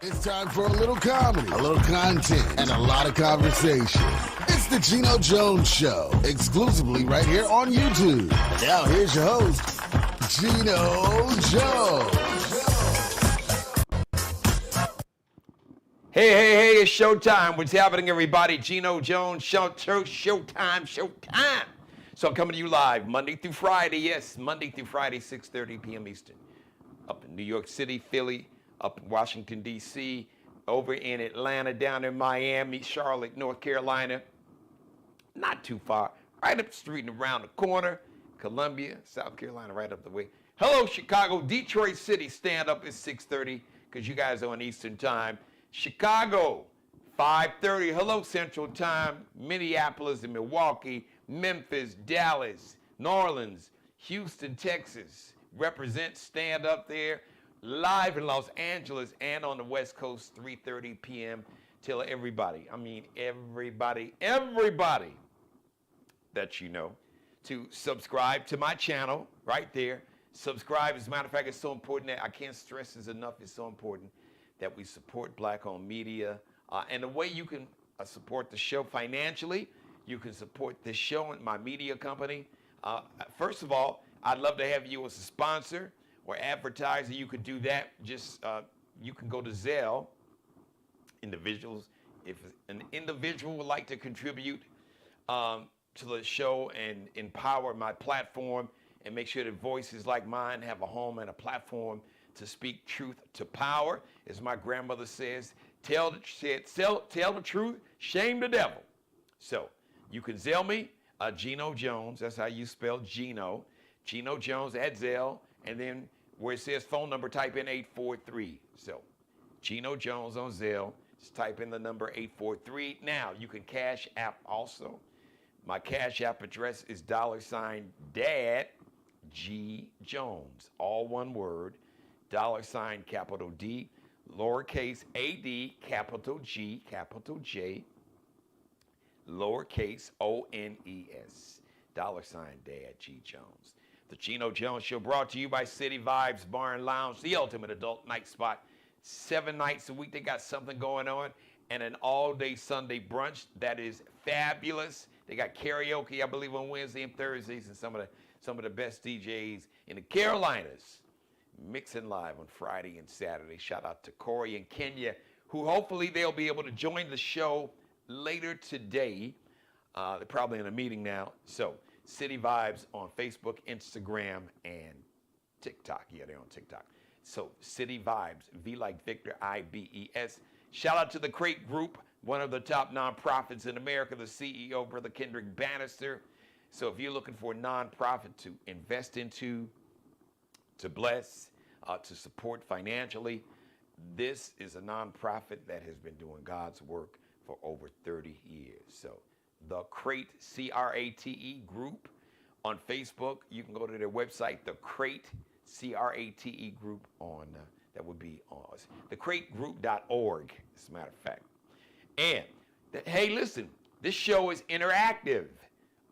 It's time for a little comedy, a little content, and a lot of conversation. It's the Geno Jones Show, exclusively right here on YouTube. And now here's your host, Geno Jones. Hey, it's showtime. What's happening, everybody? Geno Jones, showtime. So I'm coming to you live Monday through Friday. Yes, Monday through Friday, 6:30 p.m. Eastern. Up in New York City, Philly, up in Washington, D.C., over in Atlanta, down in Miami, Charlotte, North Carolina. Not too far. Right up the street and around the corner. Columbia, South Carolina, right up the way. Hello, Chicago. Detroit City, stand up at 6:30 because you guys are on Eastern Time. Chicago, 5:30. Hello, Central Time. Minneapolis and Milwaukee, Memphis, Dallas, New Orleans, Houston, Texas. Represent, stand up there. Live in Los Angeles and on the West Coast, 3:30 p.m. Tell everybody that you know to subscribe to my channel right there. Subscribe. As a matter of fact, it's so important that I can't stress this enough. It's so important that we support Black-owned media. And the way you can support the show financially, you can support this show and my media company. First of all, I'd love to have you as a sponsor or advertiser. You could do that. Just you can go to Zelle. Individuals, if an individual would like to contribute to the show and empower my platform and make sure that voices like mine have a home and a platform to speak truth to power, as my grandmother says, tell the truth, shame the devil. So you can Zelle me, Geno Jones. That's how you spell Geno. Geno Jones at Zelle, and then where it says phone number, type in 843. So Geno Jones on Zelle, just type in the number 843. Now you can Cash App also. My Cash App address is $Dad G Jones, all one word, capital D, lowercase AD, capital G, capital J, lowercase ONES, $Dad G Jones. The Geno Jones Show brought to you by City Vibes Bar and Lounge, the ultimate adult night spot. 7 nights a week, they got something going on, and an all-day Sunday brunch that is fabulous. They got karaoke, I believe, on Wednesday and Thursdays, and some of the best DJs in the Carolinas mixing live on Friday and Saturday. Shout out to Corey and Kenya, who hopefully they'll be able to join the show later today. They're probably in a meeting now. So City Vibes on Facebook, Instagram, and TikTok. Yeah, they're on TikTok. So City Vibes, V like Victor, IBES. Shout out to the Crate Group, one of the top nonprofits in America, the CEO, Brother Kendrick Bannister. So if you're looking for a nonprofit to invest into, to bless, to support financially, this is a nonprofit that has been doing God's work for over 30 years. So the Crate, C-R-A-T-E Group on Facebook. You can go to their website, the Crate, C-R-A-T-E Group on, that would be on thecrategroup.org, as a matter of fact. And, hey, listen, this show is interactive,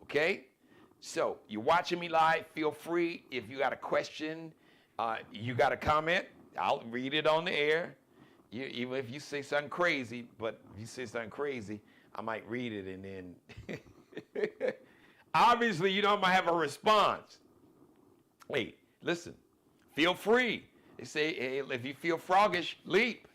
okay? So you're watching me live, feel free. If you got a question, you got a comment, I'll read it on the air. Even if you say something crazy, but if you say something crazy, I might read it and then, obviously, you know, I might have a response. Hey, listen, feel free. They say, hey, if you feel froggish, leap.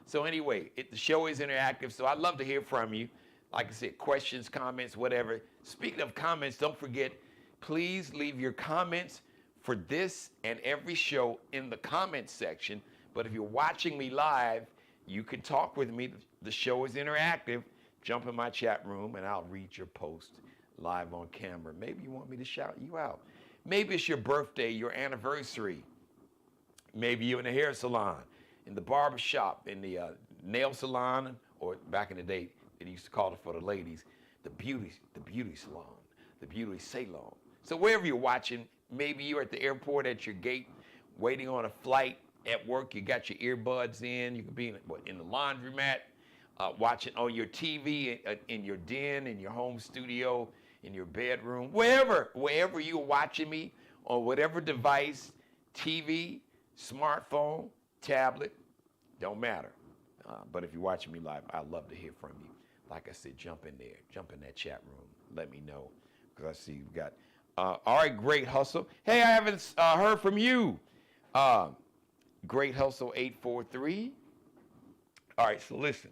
So anyway, the show is interactive, so I'd love to hear from you. Like I said, questions, comments, whatever. Speaking of comments, don't forget, please leave your comments for this and every show in the comments section. But if you're watching me live, you can talk with me. The show is interactive. Jump in my chat room and I'll read your post live on camera. Maybe you want me to shout you out. Maybe it's your birthday, your anniversary. Maybe you're in a hair salon, in the barber shop, in the nail salon, or back in the day, they used to call it for the ladies, the beauty salon, the beauty salon. So wherever you're watching, maybe you're at the airport at your gate, waiting on a flight. At work, you got your earbuds in. You could be in the laundromat, watching on your TV, in your den, in your home studio, in your bedroom, wherever you're watching me, on whatever device, TV, smartphone, tablet, don't matter. But if you're watching me live, I'd love to hear from you. Like I said, jump in there, jump in that chat room. Let me know, because I see you've got. All right, Great Hustle. Hey, I haven't heard from you. Great Hustle 843. All right, so listen.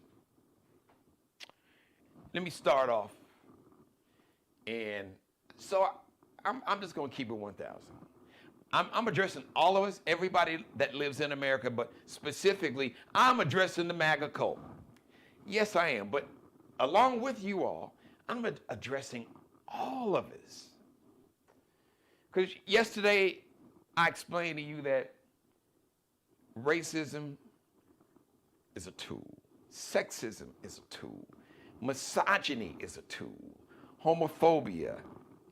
Let me start off. And so I'm just going to keep it 1,000. I'm addressing all of us, everybody that lives in America, but specifically, I'm addressing the MAGA cult. Yes, I am. But along with you all, I'm addressing all of us. Because yesterday, I explained to you that racism is a tool. Sexism is a tool. Misogyny is a tool. Homophobia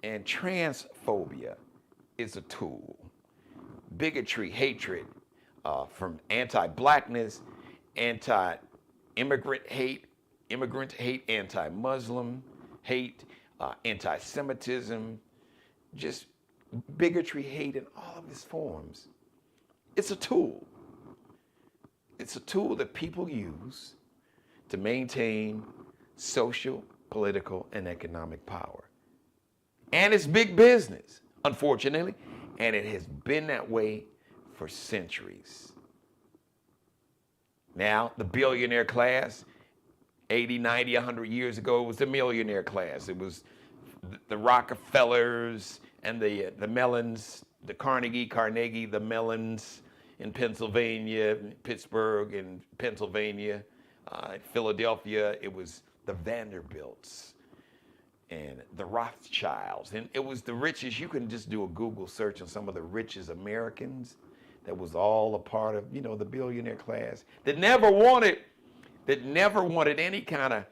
and transphobia is a tool. Bigotry, hatred, from anti-blackness, anti-immigrant hate, anti-Muslim hate, anti-Semitism, just bigotry, hate in all of its forms. It's a tool. It's a tool that people use to maintain social, political, and economic power. And it's big business, unfortunately, and it has been that way for centuries. Now, the billionaire class, 80, 90, 100 years ago, it was the millionaire class. It was the Rockefellers and the Mellons, the Carnegie, the Mellons in Pennsylvania, Pittsburgh in Pennsylvania, Philadelphia, it was the Vanderbilts and the Rothschilds. And it was the richest. You can just do a Google search on some of the richest Americans. That was all a part of, the billionaire class that never wanted any kind of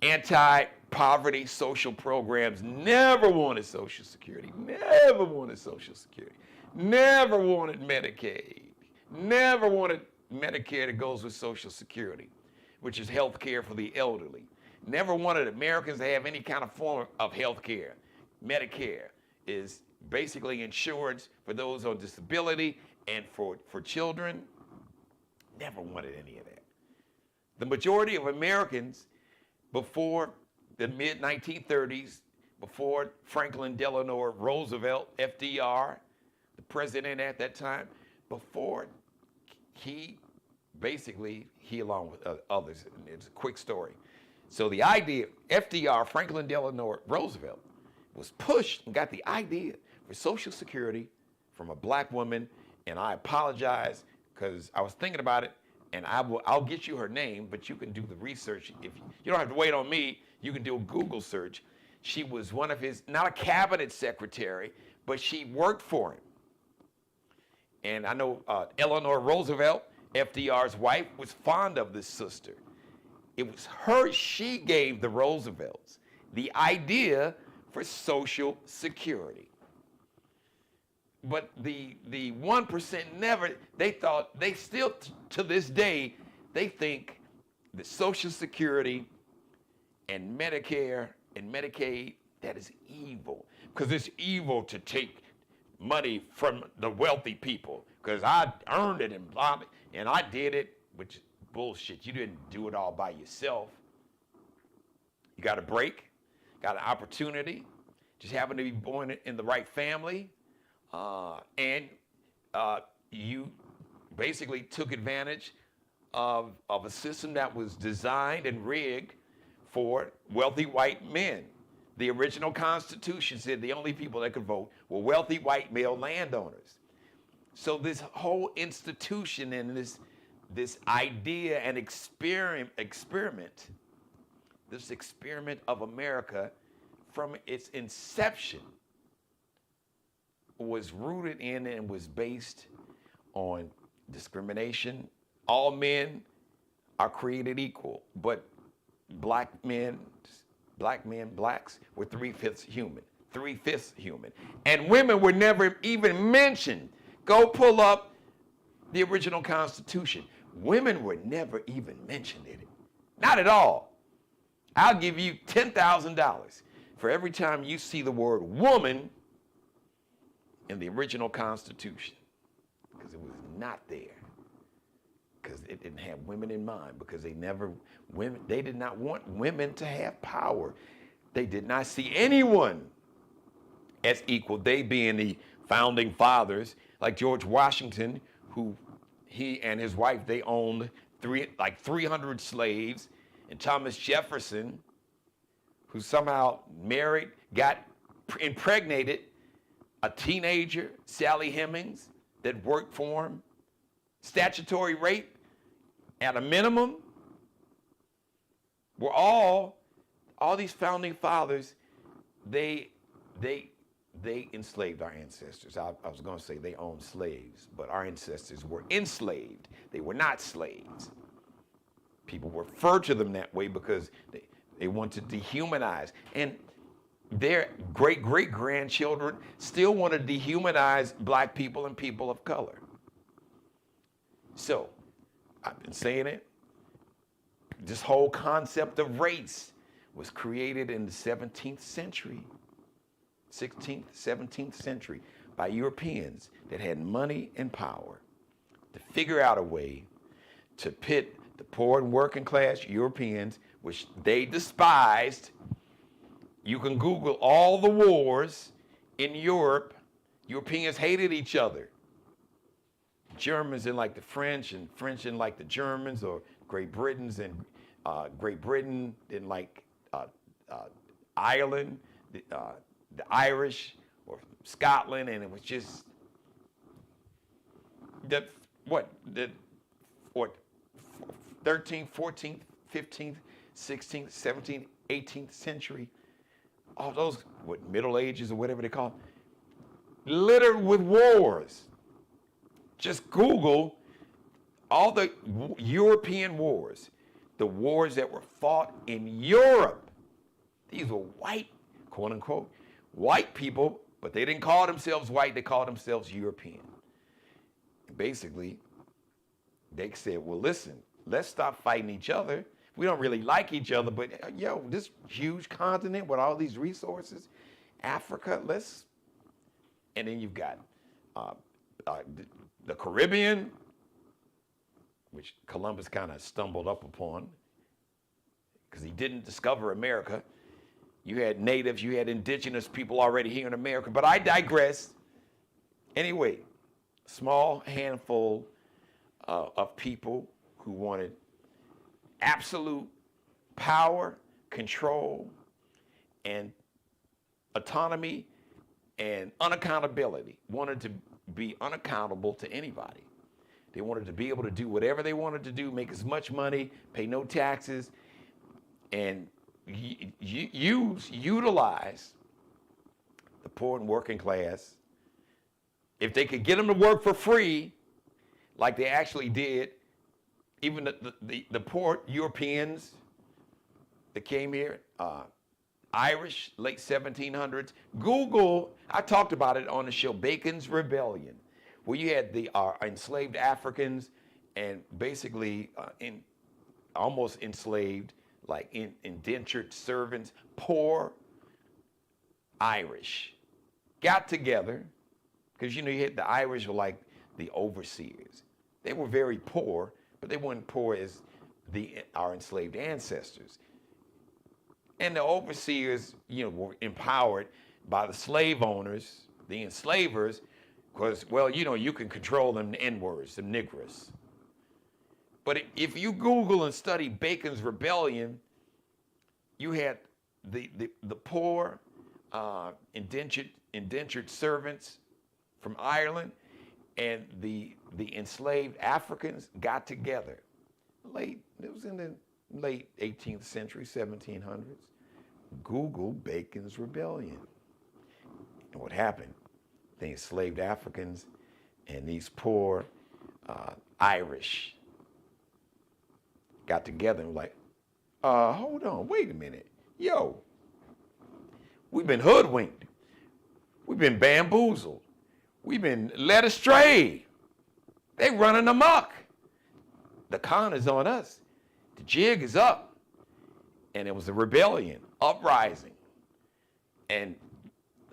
anti-poverty social programs, never wanted Social Security, never wanted Medicaid, never wanted Medicare that goes with Social Security, which is health care for the elderly. Never wanted Americans to have any kind of form of health care. Medicare is basically insurance for those on disability and for children. Never wanted any of that. The majority of Americans before the mid-1930s, before Franklin Delano Roosevelt, FDR, the president at that time, before he along with others, it's a quick story. So the idea, FDR, Franklin Delano Roosevelt, was pushed and got the idea for Social Security from a black woman, and I apologize because I was thinking about it, and I'll get you her name, but you can do the research. If you don't have to wait on me, you can do a Google search. She was one of his, not a cabinet secretary, but she worked for him. And I know Eleanor Roosevelt, FDR's wife, was fond of this sister. It was her, she gave the Roosevelts the idea for Social Security. But the 1% never, they thought, they still to this day, they think that Social Security and Medicare and Medicaid, that is evil. Because it's evil to take money from the wealthy people. Because I earned it and I did it, which is bullshit. You didn't do it all by yourself. You got a break, got an opportunity, just happened to be born in the right family, and you basically took advantage of a system that was designed and rigged for wealthy white men. The original Constitution said the only people that could vote were wealthy white male landowners. So this whole institution and this idea and experiment, this experiment of America from its inception was rooted in and was based on discrimination. All men are created equal, but blacks were 3/5 human. And women were never even mentioned. Go pull up the original Constitution. Women were never even mentioned in it. Not at all. I'll give you $10,000 for every time you see the word woman in the original Constitution, because it was not there. because it didn't have women in mind, because they did not want women to have power. They did not see anyone as equal. They being the founding fathers, like George Washington, who he and his wife, they owned 300 slaves, and Thomas Jefferson, who somehow got impregnated a teenager, Sally Hemings, that worked for him. Statutory rape at a minimum. Were all these founding fathers, they enslaved our ancestors. I was going to say they owned slaves, but our ancestors were enslaved. They were not slaves. People refer to them that way because they want to dehumanize. And their great-great-grandchildren still want to dehumanize black people and people of color. So, I've been saying it. This whole concept of race was created in the 17th century, 16th, 17th century by Europeans that had money and power to figure out a way to pit the poor and working class Europeans, which they despised. You can Google all the wars in Europe. Europeans hated each other. Germans didn't like the French, and French didn't like the Germans, or Great Britons, and Great Britain didn't like Ireland, the Irish, or Scotland, and it was just the 13th, 14th, 15th, 16th, 17th, 18th century, all those Middle Ages or whatever they call them, littered with wars. Just Google all the European wars, the wars that were fought in Europe. These were white, quote unquote, white people, but they didn't call themselves white, they called themselves European. And basically, they said, well, listen, let's stop fighting each other. We don't really like each other, but this huge continent with all these resources, Africa, and then you've got the Caribbean, which Columbus kind of stumbled up upon because he didn't discover America. You had natives, you had indigenous people already here in America, but I digress. Anyway, small handful of people who wanted absolute power, control, and autonomy and unaccountability, wanted to be unaccountable to anybody. They wanted to be able to do whatever they wanted to do, make as much money, pay no taxes, and utilize the poor and working class. If they could get them to work for free, like they actually did, even the poor Europeans that came here, Irish, late 1700s. Google, I talked about it on the show, Bacon's Rebellion, where you had the enslaved Africans and basically almost enslaved, like indentured servants, poor Irish, got together, because you had the Irish were like the overseers. They were very poor, but they weren't poor as our enslaved ancestors. And the overseers, were empowered by the slave owners, the enslavers, because, you can control them N-words, the niggers. But if you Google and study Bacon's Rebellion, you had the poor indentured servants from Ireland and the enslaved Africans got together. It was in the late 18th century, 1700s. Google Bacon's Rebellion. And what happened? The enslaved Africans and these poor Irish got together and were like, hold on, wait a minute. We've been hoodwinked. We've been bamboozled. We've been led astray. They running amok. The con is on us. The jig is up. And it was a rebellion, uprising. And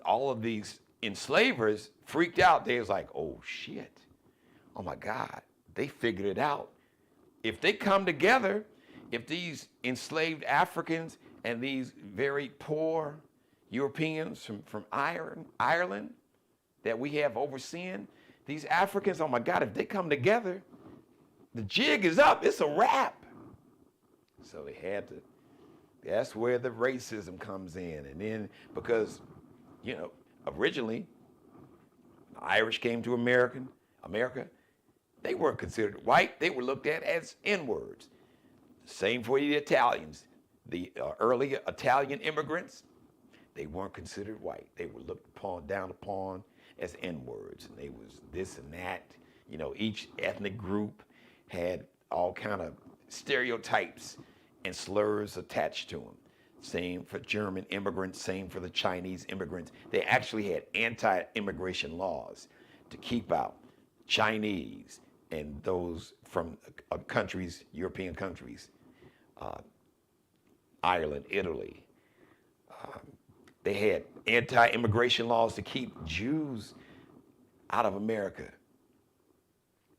all of these enslavers freaked out. They was like, oh shit. Oh my God. They figured it out. if they come together, if these enslaved Africans and these very poor Europeans from Ireland that we have overseeing, these Africans, oh my God, if they come together, the jig is up. It's a wrap. So they had to, that's where the racism comes in. And then because, originally, the Irish came to America, they weren't considered white. They were looked at as N-words. Same for the Italians. The early Italian immigrants, they weren't considered white. They were looked down upon as N-words. And they was this and that. Each ethnic group had all kind of stereotypes and slurs attached to them. Same for German immigrants, same for the Chinese immigrants. They actually had anti-immigration laws to keep out Chinese and those from countries, European countries, Ireland, Italy. They had anti-immigration laws to keep Jews out of America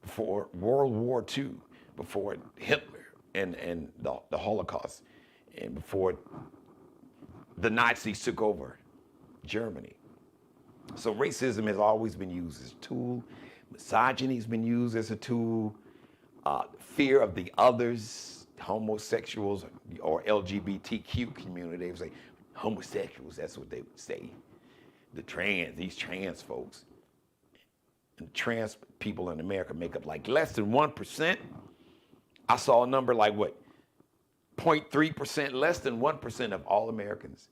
before World War II, before Hitler and the Holocaust, and before the Nazis took over Germany. So racism has always been used as a tool. Misogyny has been used as a tool. Fear of the others, homosexuals or LGBTQ community, they would say homosexuals, that's what they would say. These trans folks. And trans people in America make up like less than 1%. I saw a number like 0.3%, less than 1% of all Americans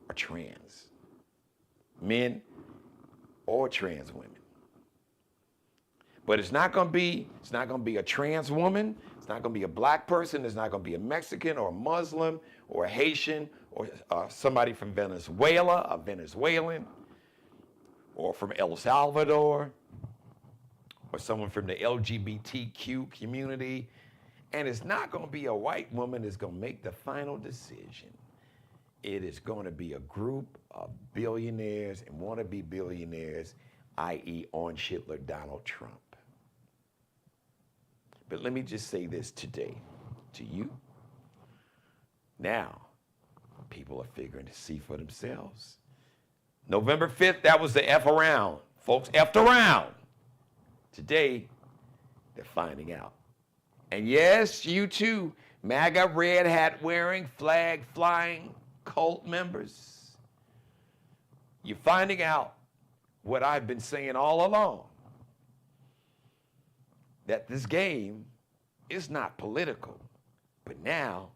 are trans. Men or trans women. But it's not gonna be a trans woman, it's not gonna be a black person, it's not gonna be a Mexican or a Muslim or a Haitian or somebody from Venezuela, a Venezuelan, or from El Salvador, or someone from the LGBTQ community. And it's not gonna be a white woman that's gonna make the final decision. It is gonna be a group of billionaires and wannabe billionaires, i.e. Orange Hitler, Donald Trump. But let me just say this today to you. Now, people are figuring to see for themselves. November 5th, that was the F around. Folks effed around. Today, they're finding out. And yes, you too, MAGA red hat wearing, flag flying cult members. You're finding out what I've been saying all along. That this game is not political, but now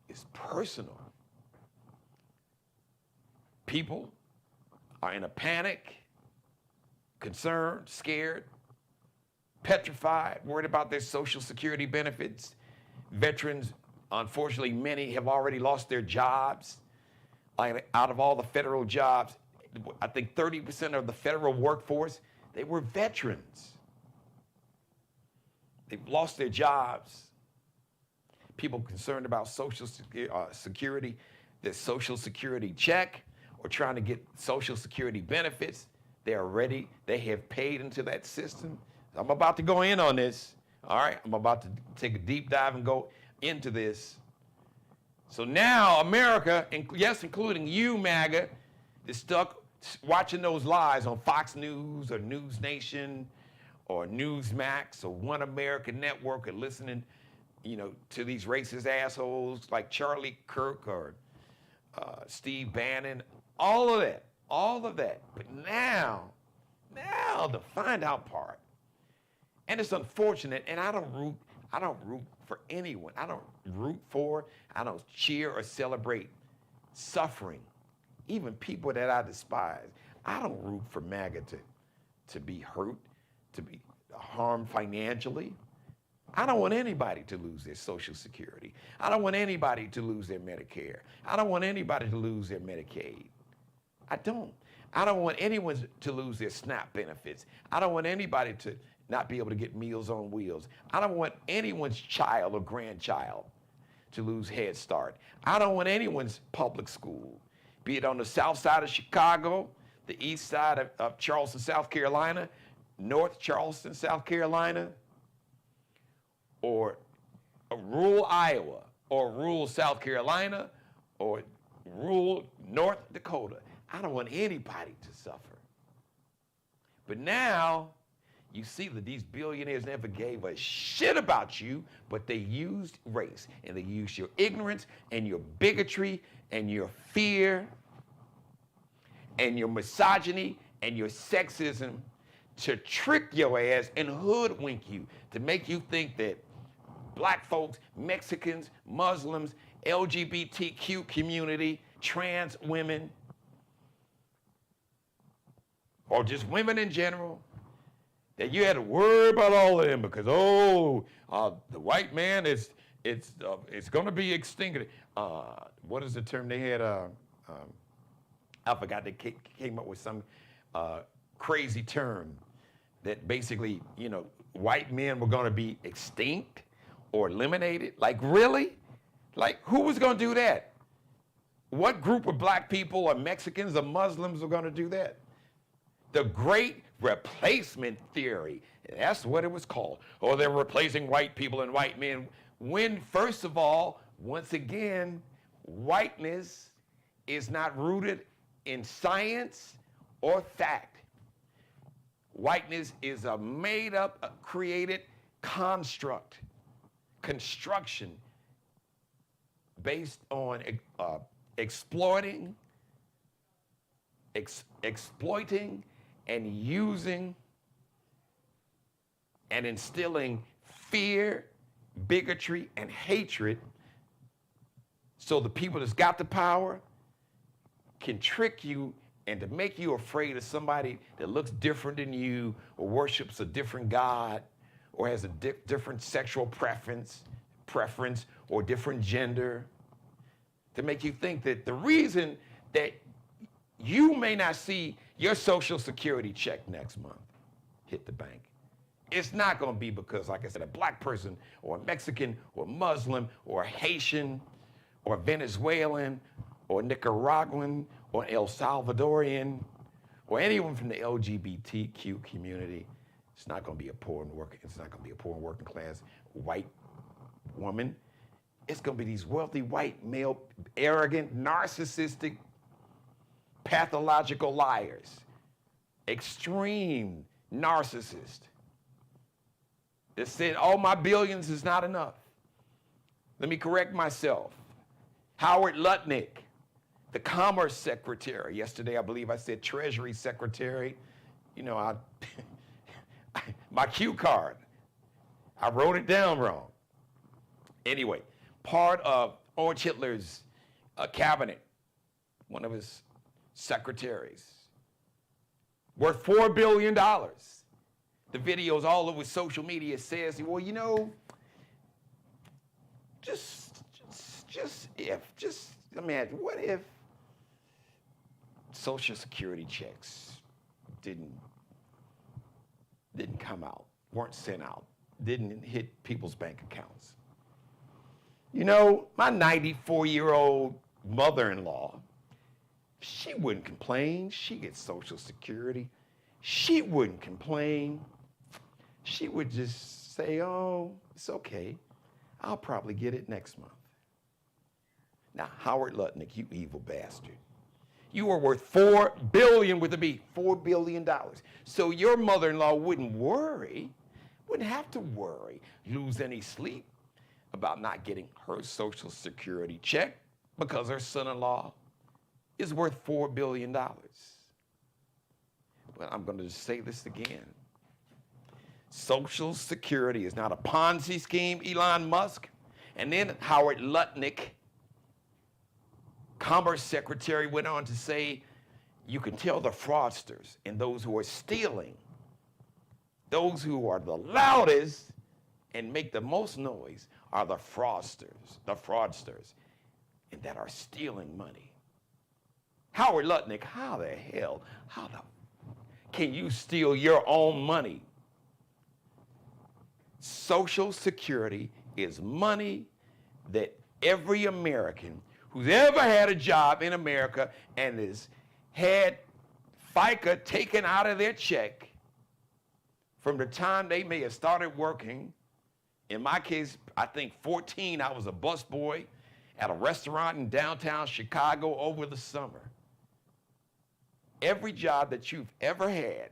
it's personal. People are in a panic, concerned, scared, petrified, worried about their Social Security benefits. Veterans, unfortunately, many have already lost their jobs. Out of all the federal jobs, I think 30% of the federal workforce, they were veterans. They've lost their jobs. People concerned about Social Security, their Social Security check, or trying to get Social Security benefits. They have paid into that system. I'm about to go in on this. All right, I'm about to take a deep dive and go into this. So now America, and yes, including you, MAGA, is stuck watching those lies on Fox News or News Nation or Newsmax or One America Network, or listening, to these racist assholes like Charlie Kirk or Steve Bannon, all of that. But now the find out part, and it's unfortunate, and I don't root for anyone. I don't cheer or celebrate suffering, even people that I despise. I don't root for MAGA to be hurt, to be harmed financially. I don't want anybody to lose their Social Security. I don't want anybody to lose their Medicare. I don't want anybody to lose their Medicaid. I don't want anyone to lose their SNAP benefits. I don't want anybody to not be able to get Meals on Wheels. I don't want anyone's child or grandchild to lose Head Start. I don't want anyone's public school, be it on the south side of Chicago, the east side of Charleston, South Carolina, North Charleston, South Carolina, or rural Iowa or rural South Carolina or rural North Dakota. I don't want anybody to suffer. But now you see that these billionaires never gave a shit about you, but they used race, and they used your ignorance and your bigotry and your fear and your misogyny and your sexism to trick your ass and hoodwink you, to make you think that black folks, Mexicans, Muslims, LGBTQ community, trans women, or just women in general, that you had to worry about all of them because, the white man it's going to be extinct. What is the term they had? I forgot. They came up with some crazy term that basically, white men were going to be extinct or eliminated. Like, really? Like, who was going to do that? What group of black people or Mexicans or Muslims were going to do that? The Great Replacement Theory. That's what it was called. Oh, they're replacing white people and white men. When, first of all, once again, whiteness is not rooted in science or fact. Whiteness is a made-up, created construct, construction based on exploiting and using and instilling fear, bigotry, and hatred so the people that's got the power can trick you and to make you afraid of somebody that looks different than you or worships a different God or has a different sexual preference or different gender, to make you think that the reason that you may not see your Social Security check next month hit the bank, it's not going to be because, like I said, a black person or a Mexican or Muslim or a Haitian or Venezuelan or Nicaraguan or El Salvadorian or anyone from the LGBTQ community. It's not going to be a poor and working class white woman. It's going to be these wealthy white male, arrogant, narcissistic, pathological liars, extreme narcissist that said, oh, my billions is not enough. Let me correct myself. Howard Lutnick, the Commerce Secretary. Yesterday, I believe I said Treasury Secretary. My cue card, I wrote it down wrong. Anyway, part of Orange Hitler's cabinet, one of his secretaries, worth $4 billion. The videos all over social media says, well, just imagine, what if Social Security checks didn't come out, weren't sent out, didn't hit people's bank accounts? My 94-year-old mother-in-law, she wouldn't complain. She gets Social Security. She wouldn't complain. She would just say, oh, it's okay. I'll probably get it next month. Now, Howard Lutnick, you evil bastard. You are worth $4 billion with a B, $4 billion. So your mother-in-law wouldn't have to worry, lose any sleep about not getting her Social Security check because her son-in-law is worth $4 billion. Well, I'm going to just say this again. Social Security is not a Ponzi scheme, Elon Musk. And then Howard Lutnick, Commerce Secretary, went on to say, you can tell the fraudsters and those who are stealing, those who are the loudest and make the most noise are the fraudsters, and that are stealing money. Howard Lutnick, how the hell can you steal your own money? Social Security is money that every American who's ever had a job in America and has had FICA taken out of their check from the time they may have started working In my case, I think 14, I was a busboy at a restaurant in downtown Chicago over the summer. Every job that you've ever had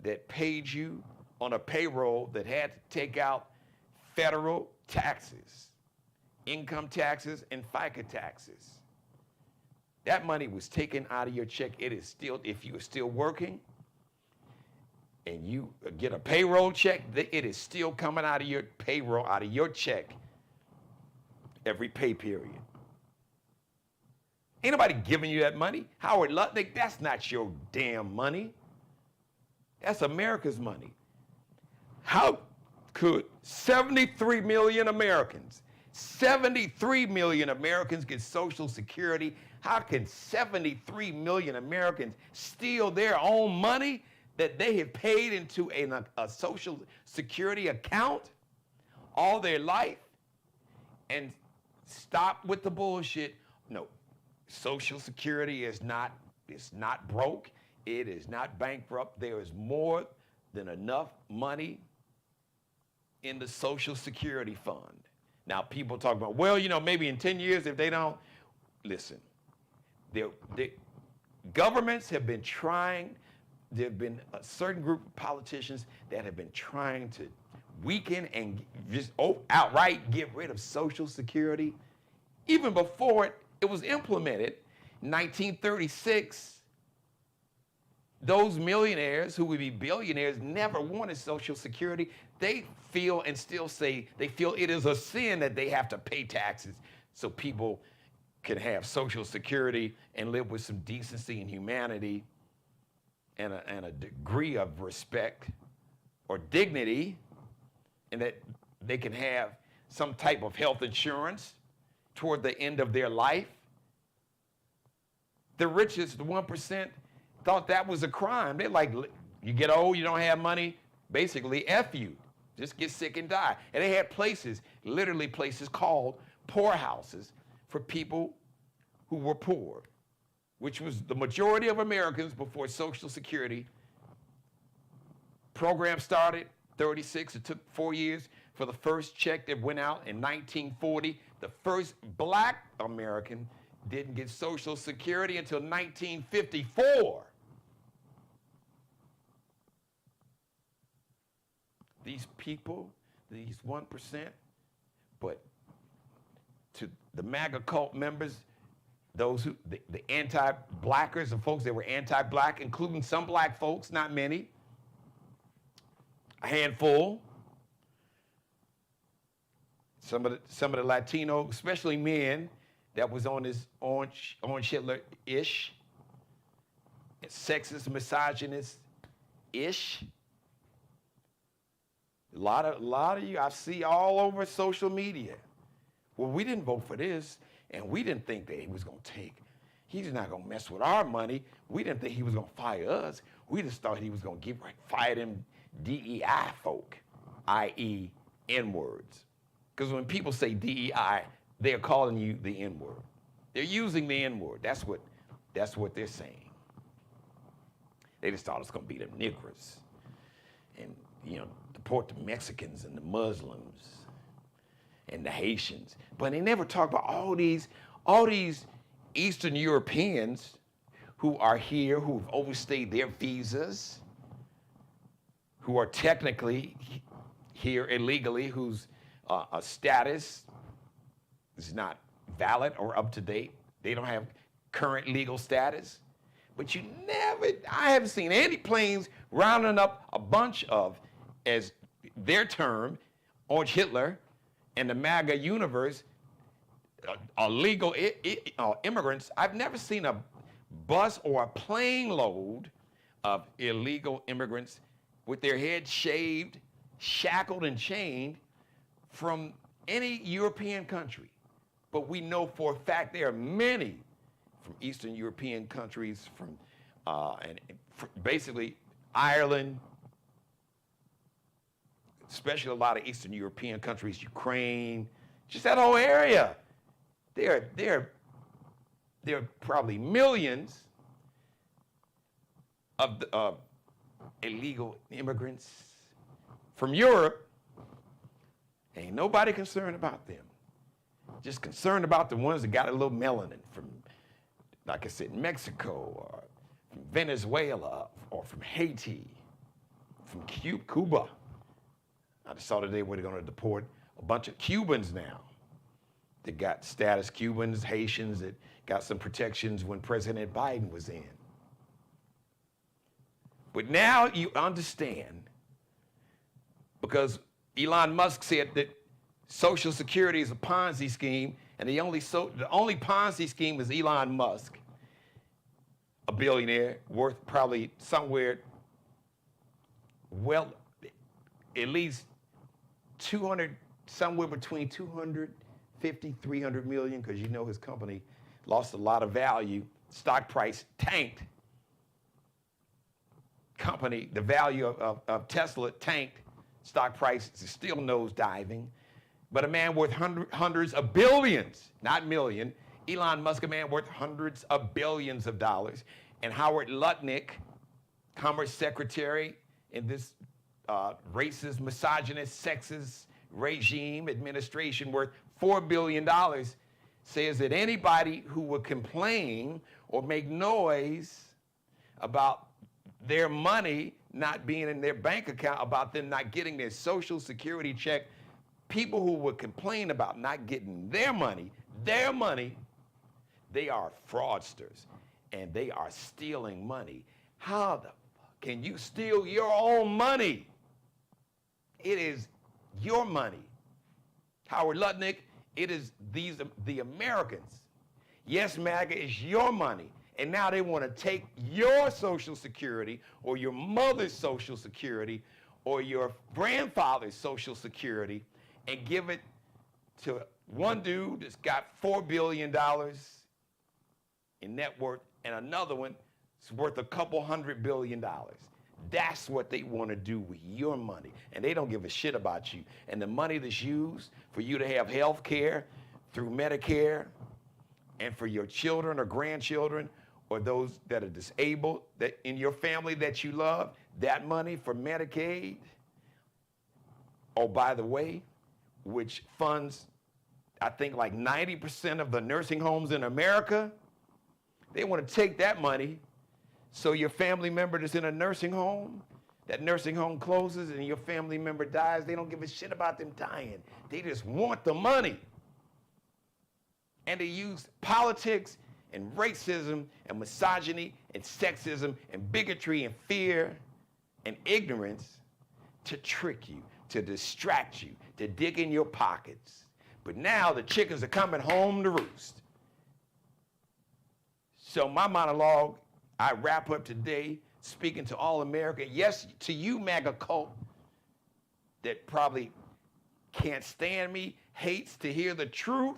that paid you on a payroll that had to take out federal taxes, income taxes, and FICA taxes. That money was taken out of your check. It is still, if you are still working and you get a payroll check, it is still coming out of your payroll, out of your check every pay period. Ain't nobody giving you that money. Howard Lutnick, that's not your damn money. That's America's money. How could 73 million Americans, 73 million Americans get Social Security? How can 73 million Americans steal their own money that they have paid into a Social Security account all their life and stop with the bullshit? No, Social Security is not broke. It is not bankrupt. There is more than enough money in the Social Security fund. Now, people talk about, well, maybe in 10 years if they don't. Listen, the governments have been trying, there have been a certain group of politicians that have been trying to weaken and just outright get rid of Social Security. Even before it was implemented in 1936, those millionaires who would be billionaires never wanted Social Security. They feel and still say they feel it is a sin that they have to pay taxes so people can have Social Security and live with some decency and humanity and a degree of respect or dignity, and that they can have some type of health insurance toward the end of their life. The richest, the 1%, thought that was a crime. They're like, you get old, you don't have money, basically F you. Just get sick and die. And they had places, literally places called poorhouses for people who were poor, which was the majority of Americans before Social Security program started, 36. It took 4 years for the first check that went out in 1940. The first black American didn't get Social Security until 1954. These people, these 1%, but to the MAGA cult members, those who, the anti-blackers, the folks that were anti-black, including some black folks, not many, a handful, some of the Latino, especially men, that was on this Orange Hitler-ish, sexist, misogynist-ish. A lot of you I see all over social media. Well, we didn't vote for this, and we didn't think that he was going to he's not going to mess with our money. We didn't think he was going to fire us. We just thought he was going to fire them DEI folk, i.e. N-words. Because when people say DEI, they're calling you the N-word. They're using the N-word. That's what they're saying. They just thought it's going to be them niggers. And, deport the Mexicans and the Muslims and the Haitians. But they never talk about all these Eastern Europeans who are here, who've overstayed their visas, who are technically here illegally, whose status is not valid or up to date. They don't have current legal status. But I haven't seen any planes rounding up a bunch of, as their term, Orange Hitler and the MAGA universe, illegal immigrants. I've never seen a bus or a plane load of illegal immigrants with their heads shaved, shackled and chained from any European country. But we know for a fact there are many from Eastern European countries, basically Ireland, especially a lot of Eastern European countries, Ukraine, just that whole area. There are probably millions of illegal immigrants from Europe Ain't nobody concerned about them. Just concerned about the ones that got a little melanin from, like I said, Mexico or from Venezuela or from Haiti, from Cuba. I just saw today where they're going to deport a bunch of Cubans now. They got status Cubans, Haitians that got some protections when President Biden was in. But now you understand, because Elon Musk said that Social Security is a Ponzi scheme, and the only Ponzi scheme is Elon Musk, a billionaire worth probably somewhere, well, at least 200, somewhere between 250, 300 million, because you know his company lost a lot of value. Stock price tanked. Company, the value of Tesla tanked. Stock price is still nosediving. But a man worth hundreds of billions, not million. Elon Musk, a man worth hundreds of billions of dollars. And Howard Lutnick, Commerce Secretary in this racist, misogynist, sexist regime administration worth $4 billion, says that anybody who would complain or make noise about their money not being in their bank account, about them not getting their Social Security check, people who would complain about not getting their money, they are fraudsters and they are stealing money. How the fuck can you steal your own money? It is your money. Howard Lutnick, it is the Americans. Yes, MAGA is your money. And now they want to take your Social Security or your mother's Social Security or your grandfather's Social Security and give it to one dude that's got $4 billion in net worth and another one is worth a couple $100 billion. That's what they want to do with your money. And they don't give a shit about you. And the money that's used for you to have health care through Medicare and for your children or grandchildren or those that are disabled that in your family that you love, that money for Medicaid, oh, by the way, which funds, I think like 90% of the nursing homes in America, they want to take that money so your family member that's in a nursing home, that nursing home closes and your family member dies, they don't give a shit about them dying. They just want the money. And they use politics and racism and misogyny and sexism and bigotry and fear and ignorance to trick you, to distract you, to dig in your pockets. But now the chickens are coming home to roost. So my monologue, I wrap up today speaking to all America. Yes, to you, MAGA cult, that probably can't stand me, hates to hear the truth,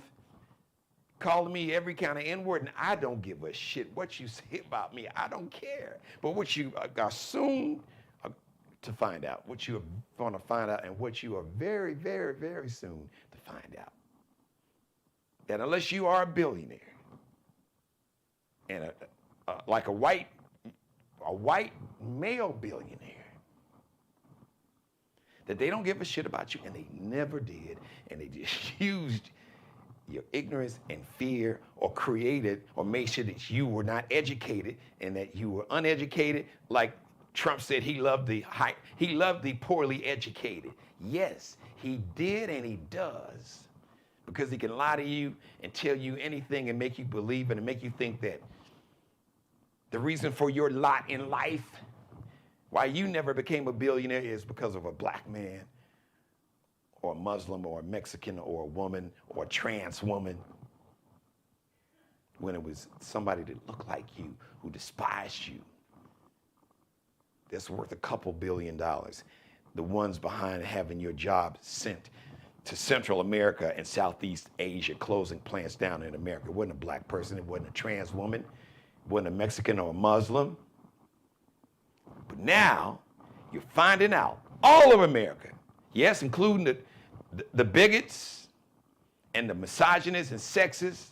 calling me every kind of N-word, and I don't give a shit what you say about me. I don't care. But what you are soon to find out, what you are going to find out, and what you are very, very, very soon to find out, that unless you are a billionaire and like a white male billionaire, that they don't give a shit about you, and they never did, and they just used your ignorance and fear, or created or made sure that you were not educated and that you were uneducated. Like Trump said, he loved the poorly educated. Yes, he did, and he does, because he can lie to you and tell you anything and make you believe it and make you think that the reason for your lot in life, why you never became a billionaire, is because of a black man or a Muslim or a Mexican or a woman or a trans woman, when it was somebody that looked like you, who despised you, that's worth a couple $1 billion. The ones behind having your job sent to Central America and Southeast Asia, closing plants down in America. It wasn't a black person, it wasn't a trans woman, it wasn't a Mexican or a Muslim. But now, you're finding out, all of America, yes, including the bigots and the misogynists and sexists,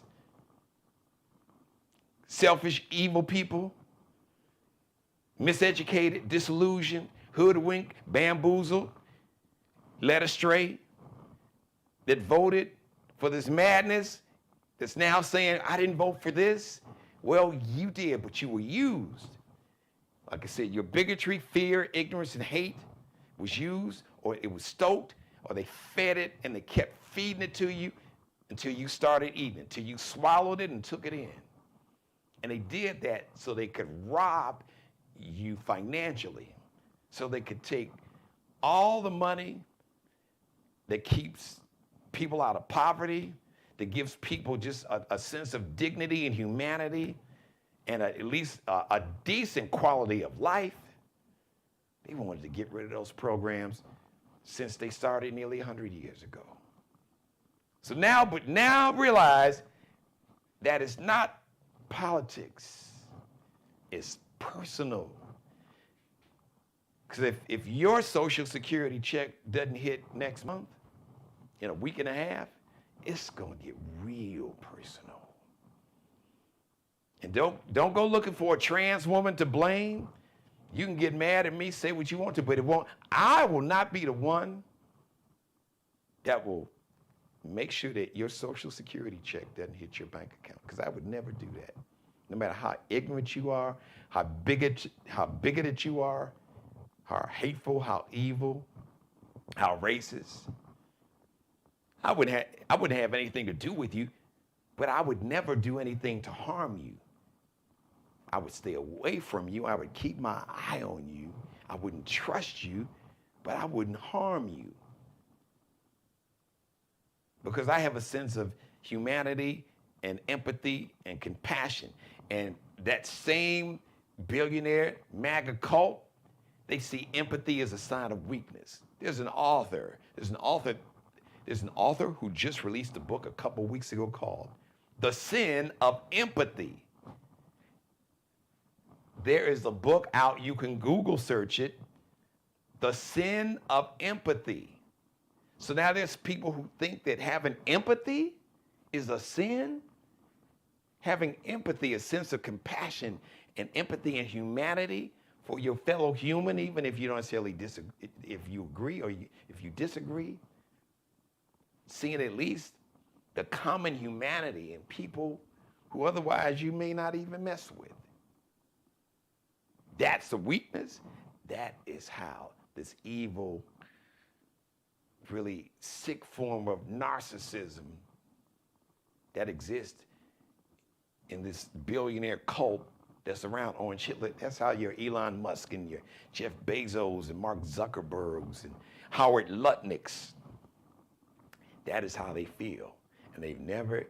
selfish, evil people, miseducated, disillusioned, hoodwinked, bamboozled, led astray, that voted for this madness that's now saying, I didn't vote for this? Well, you did, but you were used. Like I said, your bigotry, fear, ignorance, and hate was used, or it was stoked, or they fed it and they kept feeding it to you until you started eating it, until you swallowed it and took it in. And they did that so they could rob you financially, so they could take all the money that keeps people out of poverty, that gives people just a sense of dignity and humanity and at least a decent quality of life. They wanted to get rid of those programs since they started nearly 100 years ago. So now realize that it's not politics, it's personal. Because if your Social Security check doesn't hit next month, in a week and a half, it's gonna get real personal. And don't go looking for a trans woman to blame. You can get mad at me, say what you want to, but I will not be the one that will make sure that your Social Security check doesn't hit your bank account, because I would never do that. No matter how ignorant you are, how bigoted you are, how hateful, how evil, how racist. I wouldn't have anything to do with you, but I would never do anything to harm you. I would stay away from you. I would keep my eye on you. I wouldn't trust you, but I wouldn't harm you. Because I have a sense of humanity and empathy and compassion. And that same billionaire MAGA cult, they see empathy as a sign of weakness. There's an author who just released a book a couple weeks ago called The Sin of Empathy. There is a book out, you can Google search it, The Sin of Empathy. So now there's people who think that having empathy is a sin. Having empathy, a sense of compassion and empathy and humanity for your fellow human, even if you don't necessarily disagree, if you agree or if you disagree, seeing at least the common humanity in people who otherwise you may not even mess with. That's a weakness. That is how this evil, really sick form of narcissism that exists in this billionaire cult that's around Orange Hitler. That's how your Elon Musk and your Jeff Bezos and Mark Zuckerbergs and Howard Lutnicks, that is how they feel. And they've never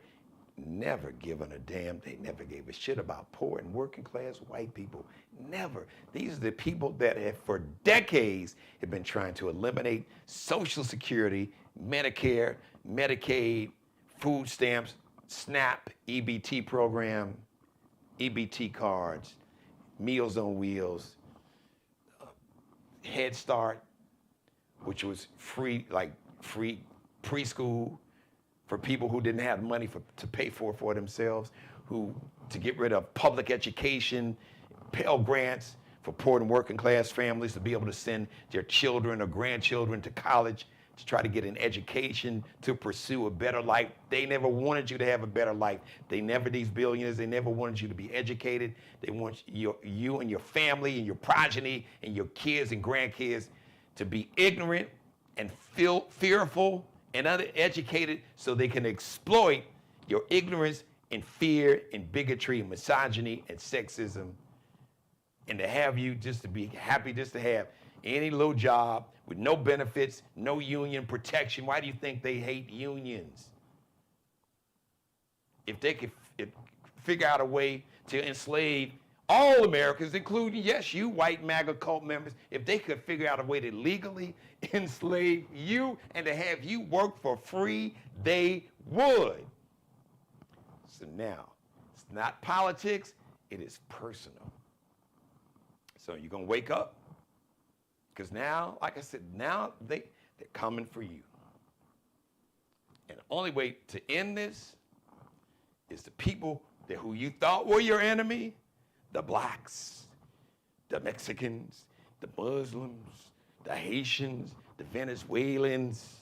given a damn. They never gave a shit about poor and working class white people. Never. These are the people that have for decades have been trying to eliminate Social Security, Medicare, Medicaid, food stamps, SNAP, EBT program, EBT cards, Meals on Wheels, Head Start, which was free preschool for people who didn't have money to pay for themselves, to get rid of public education, Pell Grants for poor and working class families to be able to send their children or grandchildren to college to try to get an education, to pursue a better life. They never wanted you to have a better life. These billionaires, they never wanted you to be educated. They want you and your family and your progeny and your kids and grandkids to be ignorant and fearful and uneducated so they can exploit your ignorance and fear and bigotry and misogyny and sexism, and to have you just to be happy just to have any little job with no benefits, no union protection. Why do you think they hate unions? If they could figure out a way to enslave all Americans, including, yes, you white MAGA cult members, if they could figure out a way to legally enslave you and to have you work for free, they would. So now, it's not politics, it is personal. So you're going to wake up, because now, like I said, now they're coming for you. And the only way to end this is the people who you thought were your enemy, the blacks, the Mexicans, the Muslims, the Haitians, the Venezuelans,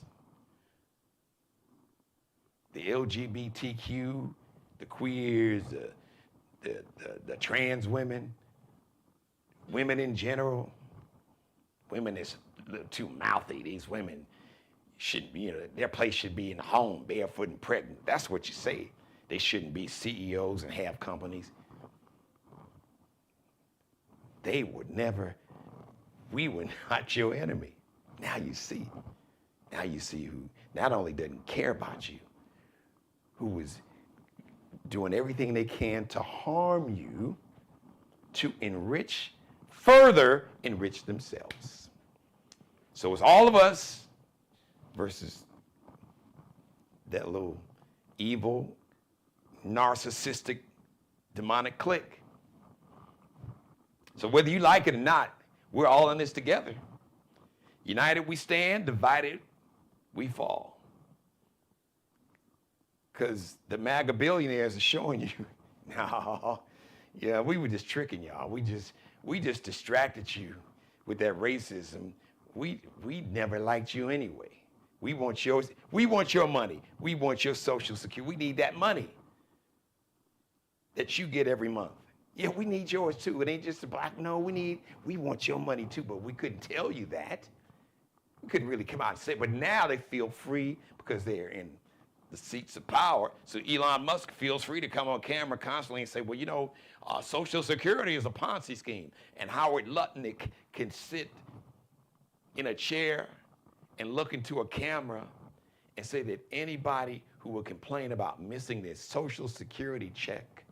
the LGBTQ, the queers, the trans women, women in general. Women is a little too mouthy. These women should be, their place should be in the home, barefoot and pregnant. That's what you say. They shouldn't be CEOs and have companies. They would never, we were not your enemy. Now you see. Now you see who not only doesn't care about you, who is doing everything they can to harm you, to further enrich themselves. So it's all of us versus that little evil, narcissistic, demonic clique. So whether you like it or not, we're all in this together. United we stand, divided we fall. Because the MAGA billionaires are showing you, no, yeah, we were just tricking y'all. We just distracted you with that racism. We never liked you anyway. We want your money. We want your Social Security. We need that money that you get every month. Yeah, we need yours too. It ain't just a black. No, we want your money too, but we couldn't tell you that. We couldn't really come out and say it, but now they feel free because they're in the seats of power. So Elon Musk feels free to come on camera constantly and say, well, Social Security is a Ponzi scheme. And Howard Lutnick can sit in a chair and look into a camera and say that anybody who will complain about missing their Social Security check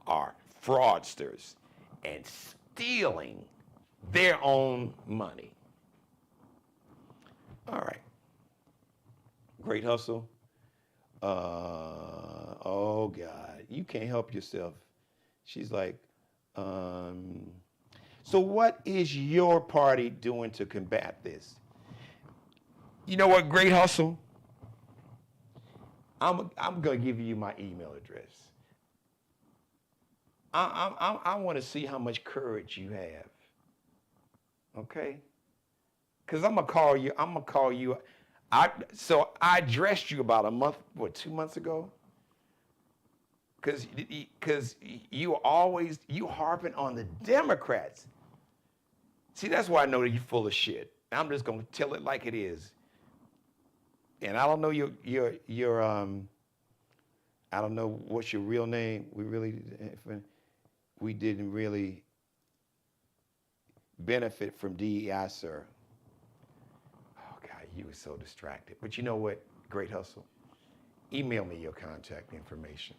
are fraudsters and stealing their own money. All right. Great hustle. Oh God, you can't help yourself. She's like, so what is your party doing to combat this? You know what, Great Hustle? I'm gonna give you my email address. I want to see how much courage you have. Okay? Because I'm gonna call you. So I addressed you about 2 months ago? Because you harping on the Democrats. See, that's why I know that you're full of shit. I'm just gonna tell it like it is. And I don't know I don't know what's your real name. We didn't really benefit from DEI, sir. Oh God, you were so distracted. But you know what? Great Hustle. Email me your contact information.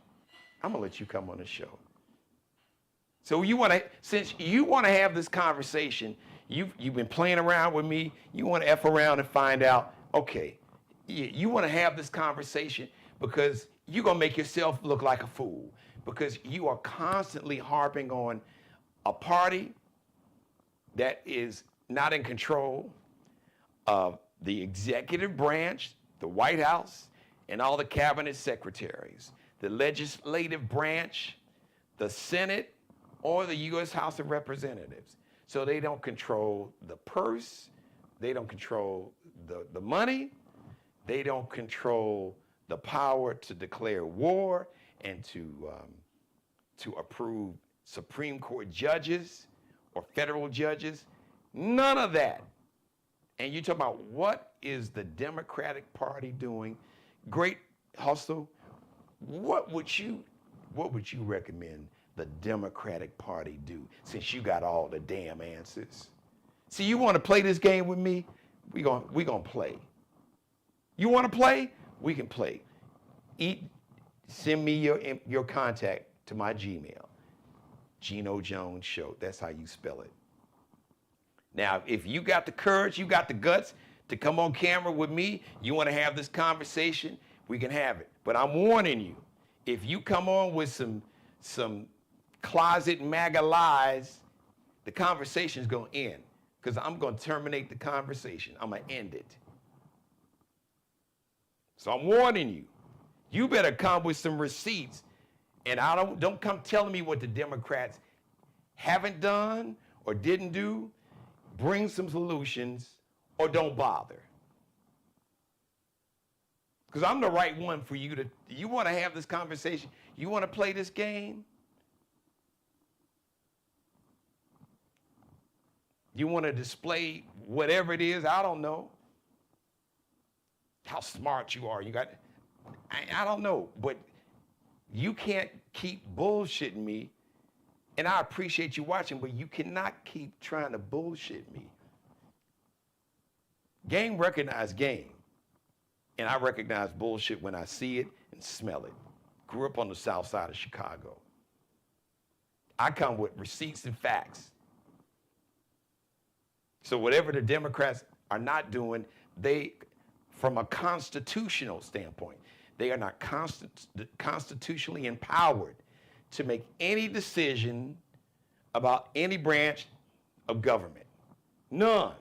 I'm gonna let you come on the show. So since you want to have this conversation, you've been playing around with me. You want to F around and find out. Okay, you want to have this conversation because you're gonna make yourself look like a fool because you are constantly harping on a party that is not in control of the executive branch, the White House, and all the cabinet secretaries, the legislative branch, the Senate, or the U.S. House of Representatives. So they don't control the purse, they don't control the money, they don't control the power to declare war and to approve Supreme Court judges or federal judges. None of that. And you talk about what is the Democratic Party doing? Great Hustle. What would you recommend the Democratic Party do since you got all the damn answers? See, you want to play this game with me? We gonna play. You want to play? We can play. Send me your contact to my Gmail. Geno Jones Show. That's how you spell it. Now, if you got the courage, you got the guts to come on camera with me, you want to have this conversation, we can have it. But I'm warning you, if you come on with some closet MAGA lies, the conversation is going to end because I'm going to terminate the conversation. I'm going to end it. So I'm warning you. You better come with some receipts. And don't come telling me what the Democrats haven't done or didn't do. Bring some solutions or don't bother. Because I'm the right one for you to, you want to have this conversation? You want to play this game? You want to display whatever it is? I don't know. How smart you are. I don't know. But you can't keep bullshitting me. And I appreciate you watching, but you cannot keep trying to bullshit me. Game recognize game. And I recognize bullshit when I see it and smell it. Grew up on the south side of Chicago. I come with receipts and facts. So whatever the Democrats are not doing, they, from a constitutional standpoint, they are not constitutionally empowered to make any decision about any branch of government. None.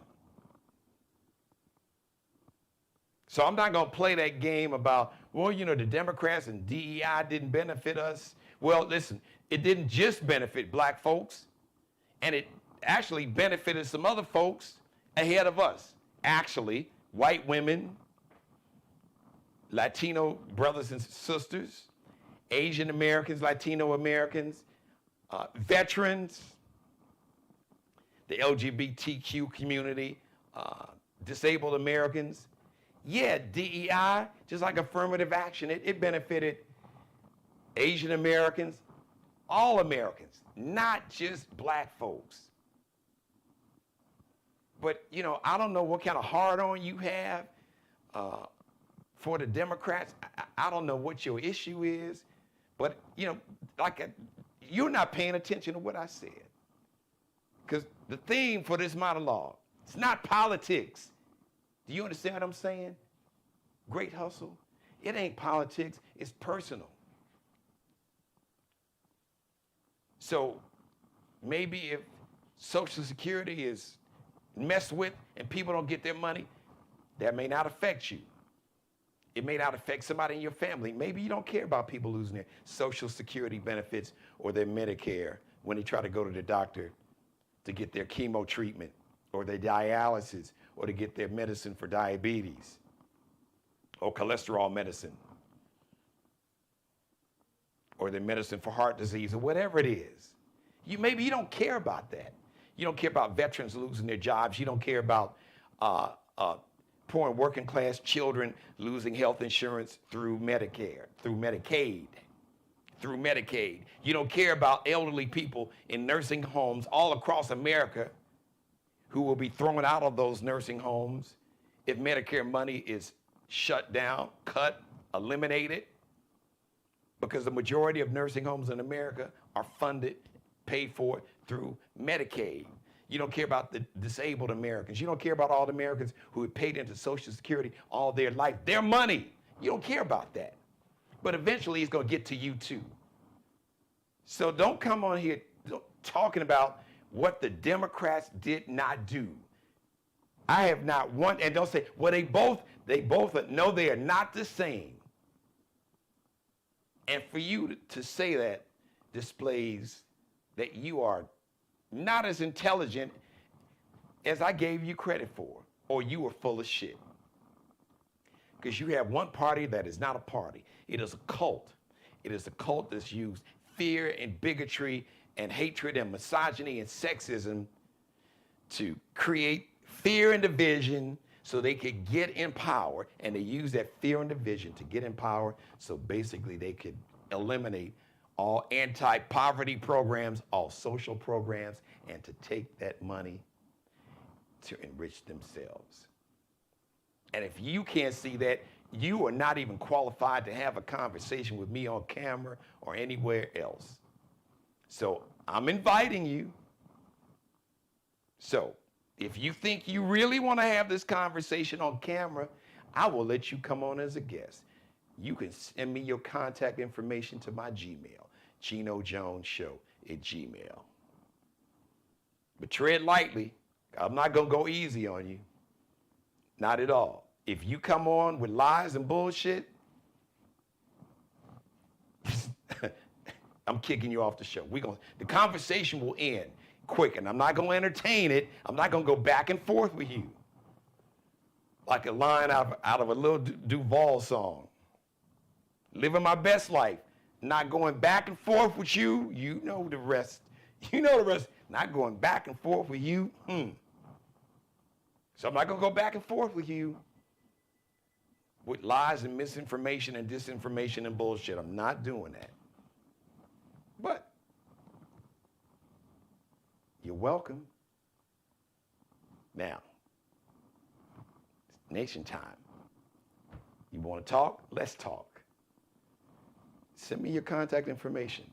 So I'm not going to play that game about, well, you know, the Democrats and DEI didn't benefit us. Well, listen, it didn't just benefit black folks, and it actually benefited some other folks ahead of us. Actually, white women, Latino brothers and sisters, Asian Americans, Latino Americans, veterans, the LGBTQ community, disabled Americans. Yeah, DEI, just like affirmative action, it benefited Asian Americans, all Americans, not just black folks. But, you know, I don't know what kind of hard-on you have for the Democrats. I don't know what your issue is. But, you know, you're not paying attention to what I said. Because the theme for this monologue, it's not politics. Do you understand what I'm saying? Great hustle. It ain't politics, it's personal. So maybe if Social Security is messed with and people don't get their money, that may not affect you. It may not affect somebody in your family. Maybe you don't care about people losing their Social Security benefits or their Medicare when they try to go to the doctor to get their chemo treatment or their dialysis or to get their medicine for diabetes or cholesterol medicine or their medicine for heart disease or whatever it is. Maybe you don't care about that. You don't care about veterans losing their jobs. You don't care about poor and working class children losing health insurance through Medicare, through Medicaid. You don't care about elderly people in nursing homes all across America who will be thrown out of those nursing homes if Medicare money is shut down, cut, eliminated, because the majority of nursing homes in America are funded, paid for through Medicaid. You don't care about the disabled Americans. You don't care about all the Americans who have paid into Social Security all their life. Their money. You don't care about that. But eventually it's going to get to you too. So don't come on here talking about what the Democrats did not do. I have not one, and don't say, well, they both, no, they are not the same. And for you to say that displays that you are not as intelligent as I gave you credit for, or you were full of shit. Because you have one party that is not a party. It is a cult. It is a cult that's used fear and bigotry and hatred and misogyny and sexism to create fear and division so they could get in power, and they use that fear and division to get in power so basically they could eliminate all anti-poverty programs, all social programs, and to take that money to enrich themselves. And if you can't see that, you are not even qualified to have a conversation with me on camera or anywhere else. So I'm inviting you. So if you think you really want to have this conversation on camera, I will let you come on as a guest. You can send me your contact information to my Gmail, GenoJonesShow@gmail. But tread lightly. I'm not going to go easy on you. Not at all. If you come on with lies and bullshit, I'm kicking you off the show. The conversation will end quick, and I'm not going to entertain it. I'm not going to go back and forth with you. like a line out of a little Duval song. Living my best life, not going back and forth with you. You know the rest. You know the rest. Not going back and forth with you. So I'm not going to go back and forth with you with lies and misinformation and disinformation and bullshit. I'm not doing that. But you're welcome. Now, it's nation time. You want to talk? Let's talk. Send me your contact information.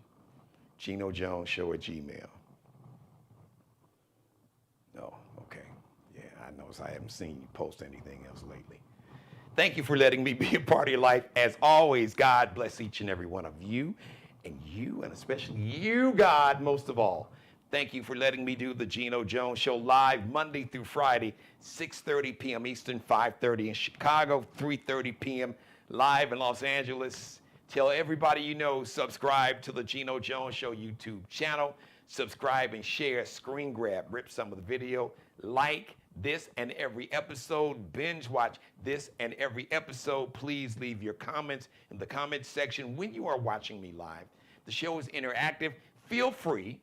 GenoJonesShow@gmail. No, okay. Yeah, I notice I haven't seen you post anything else lately. Thank you for letting me be a part of your life. As always, God bless each and every one of you, and especially you, God, most of all. Thank you for letting me do the Geno Jones Show live Monday through Friday, 6:30 p.m. Eastern, 5:30 in Chicago, 3:30 p.m. live in Los Angeles. Tell everybody you know, subscribe to the Geno Jones Show YouTube channel. Subscribe and share, screen grab, rip some of the video, like this and every episode, binge watch this and every episode. Please leave your comments in the comment section when you are watching me live. The show is interactive. Feel free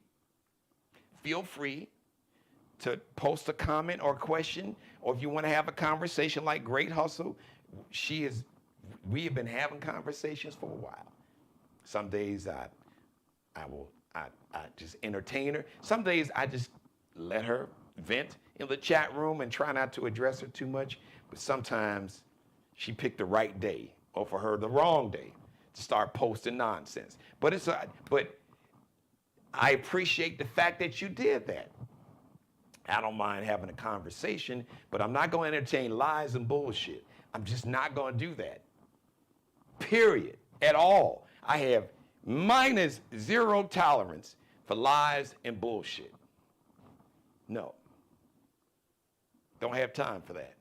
to post a comment or question, or if you want to have a conversation like Great Hustle, we have been having conversations for a while. Some days I just entertain her. Some days I just let her vent in the chat room and try not to address her too much. But sometimes she picked the right day, or for her the wrong day, to start posting nonsense. But I appreciate the fact that you did that. I don't mind having a conversation, but I'm not going to entertain lies and bullshit. I'm just not going to do that. Period. At all. I have -0 tolerance for lies and bullshit. No. Don't have time for that.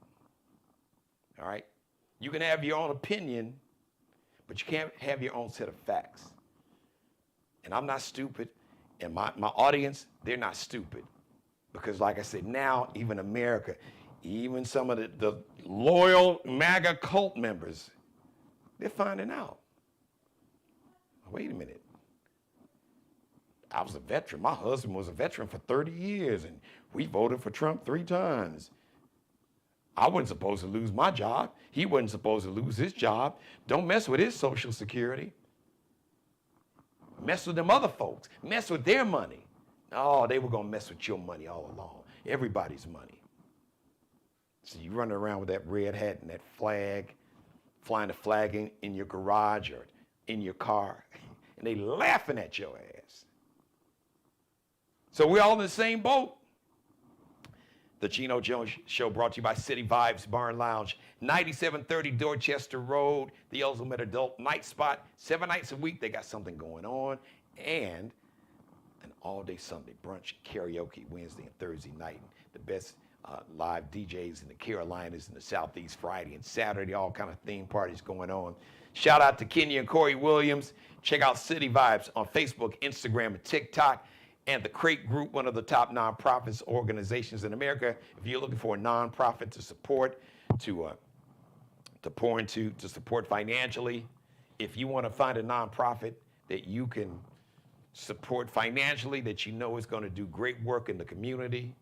All right? You can have your own opinion, but you can't have your own set of facts. And I'm not stupid, and my audience, they're not stupid. Because like I said, now even America, even some of the loyal MAGA cult members, they're finding out. Wait a minute. I was a veteran. My husband was a veteran for 30 years, and we voted for Trump 3 times. I wasn't supposed to lose my job. He wasn't supposed to lose his job. Don't mess with his Social Security. Mess with them other folks. Mess with their money. Oh, they were going to mess with your money all along. Everybody's money. So you running around with that red hat and that flag, flying the flag in your garage or in your car, and they laughing at your ass. So we're all in the same boat. The Geno Jones Show brought to you by City Vibes Bar and Lounge, 9730 Dorchester Road, the ultimate adult night spot. 7 nights a week, they got something going on. And an all-day Sunday brunch, karaoke, Wednesday and Thursday night. The best live DJs in the Carolinas and the Southeast Friday and Saturday, all kind of theme parties going on. Shout out to Kenya and Corey Williams. Check out City Vibes on Facebook, Instagram, and TikTok. And the Crate Group, one of the top nonprofits organizations in America. If you're looking for a nonprofit to support, to pour into, to support financially, if you want to find a nonprofit that you can support financially, that you know is going to do great work in the community,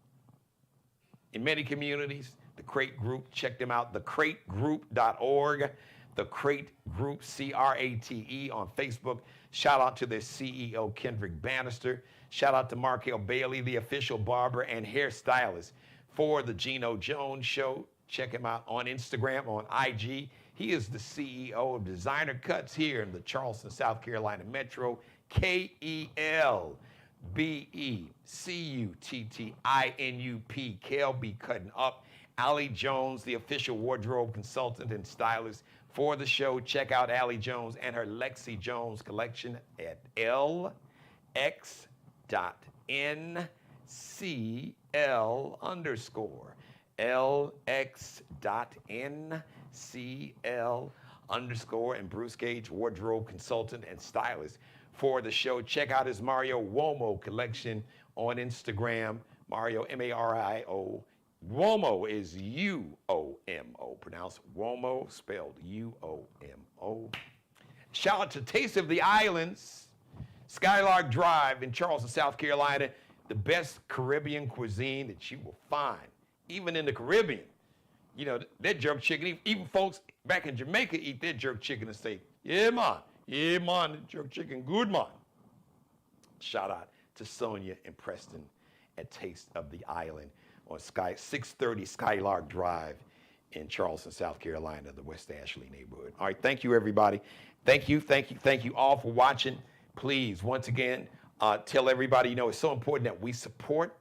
in many communities, the Crate Group, check them out, thecrategroup.org, the Crate Group, CRATE on Facebook. Shout out to their CEO, Kendrick Bannister. Shout out to Markel Bailey, the official barber and hairstylist for the Geno Jones Show. Check him out on Instagram, on IG. He is the CEO of Designer Cuts here in the Charleston, South Carolina Metro. KELBECUTTINUP, Kelby Cutting Up. Allie Jones, the official wardrobe consultant and stylist for the show. Check out Allie Jones and her Lexi Jones collection at LX.NCL_LX.NCL_ and Bruce Gage, wardrobe consultant and stylist for the show. Check out his Mario Uomo collection on Instagram, Mario, Mario Uomo is U-O-M-O. Pronounced Uomo, spelled U-O-M-O. Shout out to Taste of the Islands, Skylark Drive in Charleston, South Carolina. The best Caribbean cuisine that you will find, even in the Caribbean. You know, that jerk chicken, even folks back in Jamaica eat their jerk chicken and say, yeah, man, the jerk chicken, good, man. Shout out to Sonia and Preston at Taste of the Island on 630 Skylark Drive in Charleston, South Carolina, the West Ashley neighborhood. All right, thank you, everybody. Thank you all for watching. Please, once again, tell everybody, you know, it's so important that we support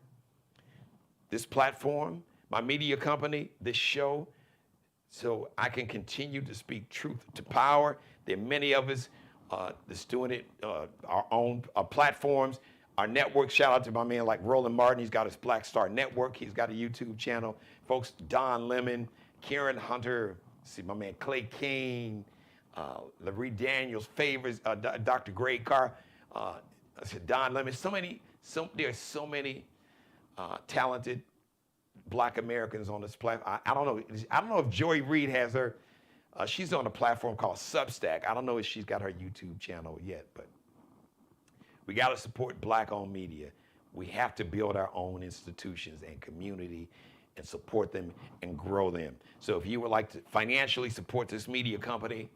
this platform, my media company, this show, so I can continue to speak truth to power. There are many of us that's doing it, our own platforms, our network. Shout out to my man like Roland Martin. He's got his Black Star Network. He's got a YouTube channel. Folks, Don Lemon, Karen Hunter, see my man Clay King, Larry Daniels, Favors, Dr. Gray Carr, Don Lemon. There's so many talented Black Americans on this platform. I don't know if Joy Reid has her. She's on a platform called Substack. I don't know if she's got her YouTube channel yet, but we got to support Black-owned media. We have to build our own institutions and community and support them and grow them. So if you would like to financially support this media company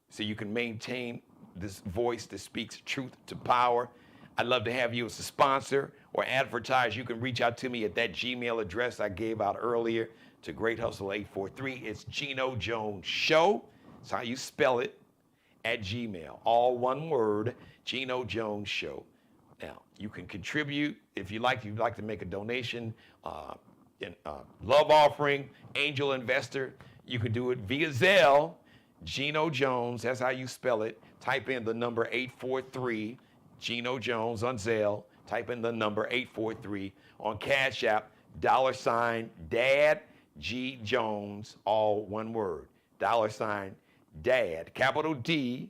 so you can maintain this voice that speaks truth to power, I'd love to have you as a sponsor or advertise. You can reach out to me at that Gmail address I gave out earlier to Great Hustle 843. It's Geno Jones Show. That's how you spell it, at Gmail. All one word, Geno Jones Show. Now, you can contribute if you'd like to make a donation, love offering, angel investor. You can do it via Zelle, Geno Jones. That's how you spell it. Type in the number 843, Geno Jones on Zelle. Type in the number 843 on Cash App, $ Dad G Jones, all one word. $ Dad, capital D,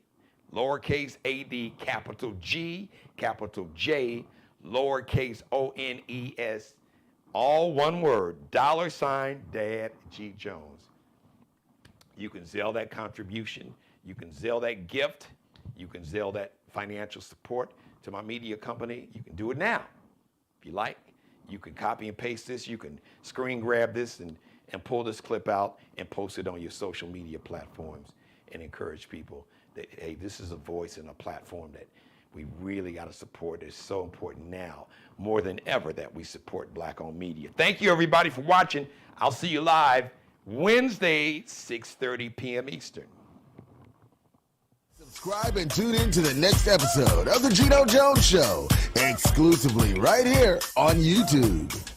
lowercase a-d, capital G, capital J, lowercase O-N-E-S, all one word, $ Dad G Jones. You can Zelle that contribution. You can Zelle that gift. You can Zelle that financial support to my media company. You can do it now if you like. You can copy and paste this. You can screen grab this and pull this clip out and post it on your social media platforms and encourage people that, hey, this is a voice and a platform that we really got to support. It's so important now, more than ever, that we support Black-owned media. Thank you, everybody, for watching. I'll see you live Wednesday, 6:30 p.m. Eastern. Subscribe and tune in to the next episode of The Geno Jones Show, exclusively right here on YouTube.